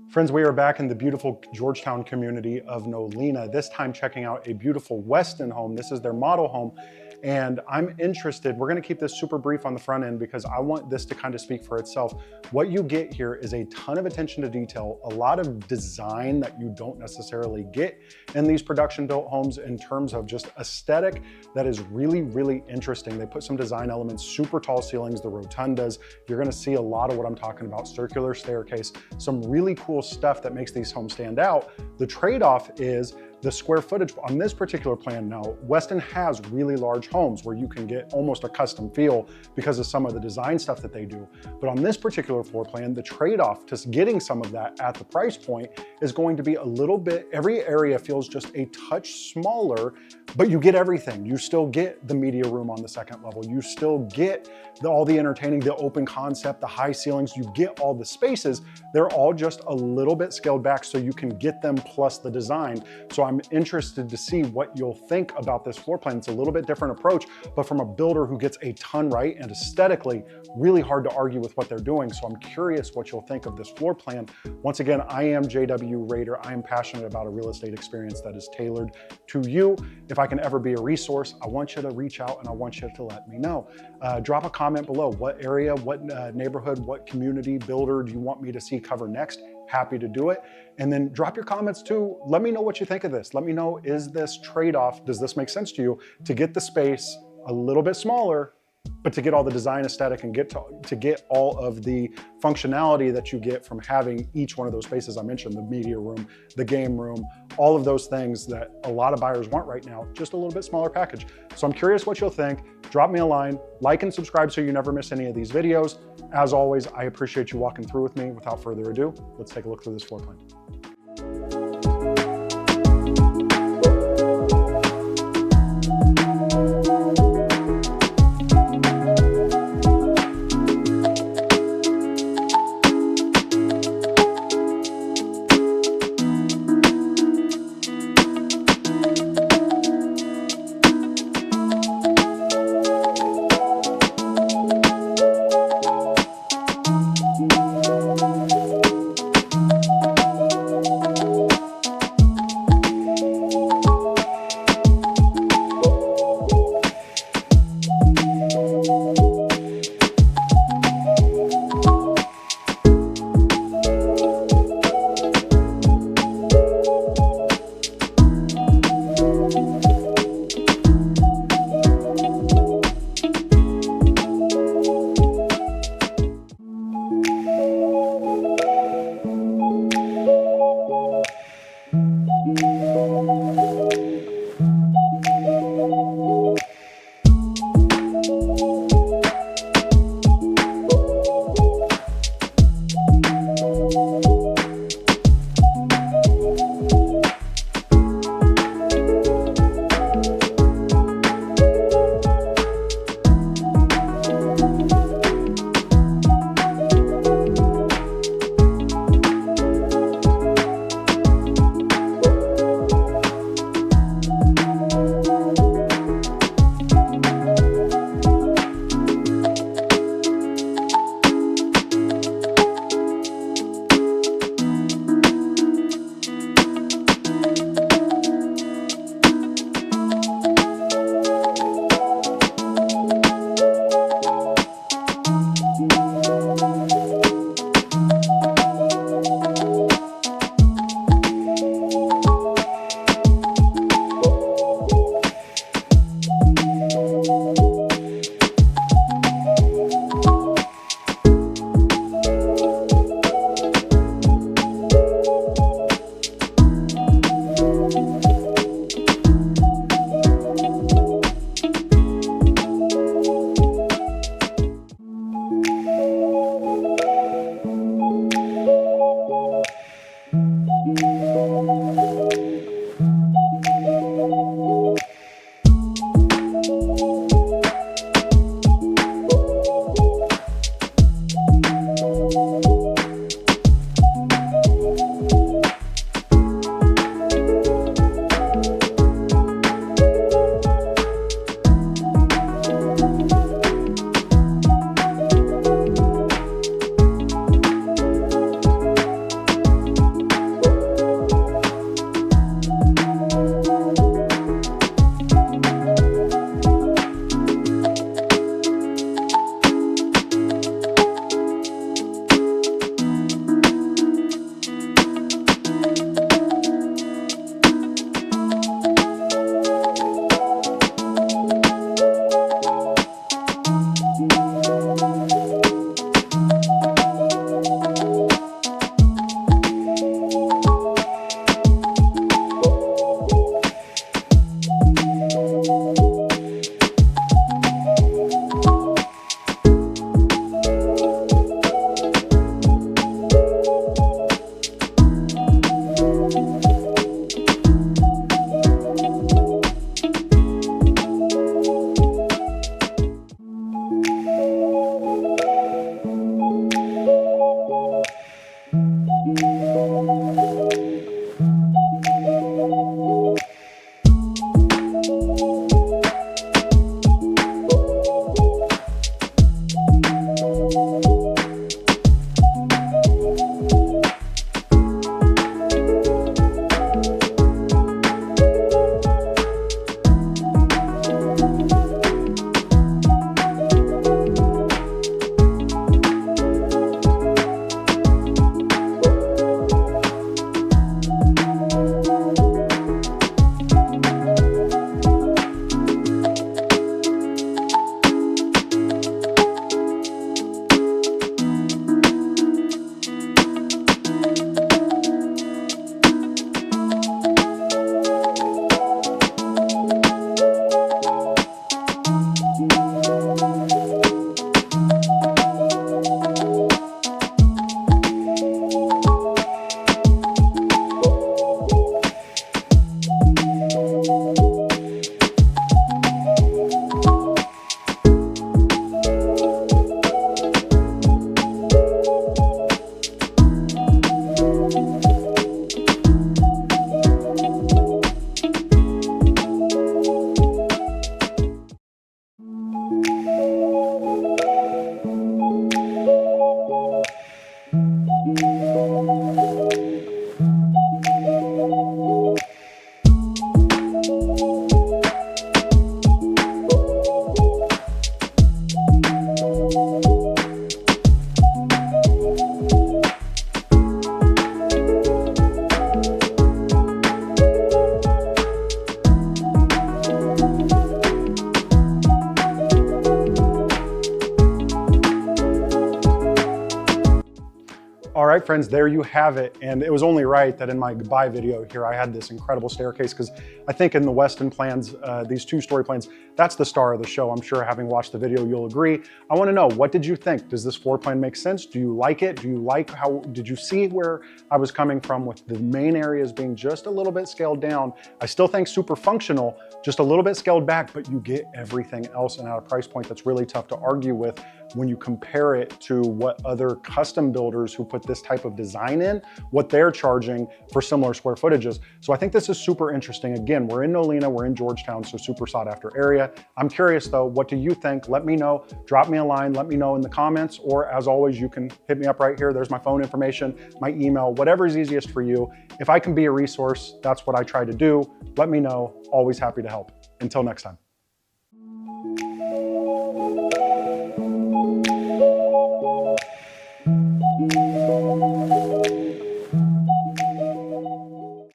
Friends, we are back in the beautiful Georgetown community of Nolina, this time checking out a beautiful Westin home. This is their model home, and I'm interested, we're gonna keep this super brief on the front end because I want this to kind of speak for itself. What you get here is a ton of attention to detail, a lot of design that you don't necessarily get in these production built homes in terms of just aesthetic that is really, really interesting. They put some design elements, super tall ceilings, the rotundas. You're gonna see a lot of what I'm talking about, circular staircase, some really cool stuff that makes these homes stand out. The trade-off is the square footage. On this particular plan now, Westin has really large homes where you can get almost a custom feel because of some of the design stuff that they do. But on this particular floor plan, the trade-off to getting some of that at the price point is going to be a little bit, every area feels just a touch smaller, but you get everything. You still get the media room on the second level. You still get all the entertaining, the open concept, the high ceilings, you get all the spaces. They're all just a little bit scaled back so you can get them plus the design. So I'm interested to see what you'll think about this floor plan. It's a little bit different approach, but from a builder who gets a ton right and aesthetically really hard to argue with what they're doing. So I'm curious what you'll think of this floor plan. Once again, I am JW Raider. I am passionate about a real estate experience that is tailored to you. If I can ever be a resource, I want you to reach out and I want you to let me know. Drop a comment below. What area, what neighborhood, what community builder do you want me to see cover next? Happy to do it. And then drop your comments too. Let me know what you think of this. Let me know, is this trade-off, does this make sense to you to get the space a little bit smaller, but to get all the design aesthetic and to get all of the functionality that you get from having each one of those spaces I mentioned, the media room, the game room, all of those things that a lot of buyers want right now, just a little bit smaller package. So I'm curious what you'll think. Drop me a line, like and subscribe so you never miss any of these videos. As always, I appreciate you walking through with me. Without further ado, let's take a look through this floor plan. All right, friends, there you have it. And it was only right that in my goodbye video here, I had this incredible staircase, because I think in the Westin plans, these two-story plans, that's the star of the show. I'm sure having watched the video, you'll agree. I wanna know, what did you think? Does this floor plan make sense? Do you like it? Do you like how, did you see where I was coming from with the main areas being just a little bit scaled down? I still think super functional, just a little bit scaled back, but you get everything else and at a price point that's really tough to argue with when you compare it to what other custom builders who put this type of design in, what they're charging for similar square footages. So I think this is super interesting. Again, we're in Nolina, we're in Georgetown, so super sought after area. I'm curious though, what do you think? Let me know, drop me a line, let me know in the comments, or as always, you can hit me up right here. There's my phone information, my email, whatever is easiest for you. If I can be a resource, that's what I try to do. Let me know, always happy to help. Until next time.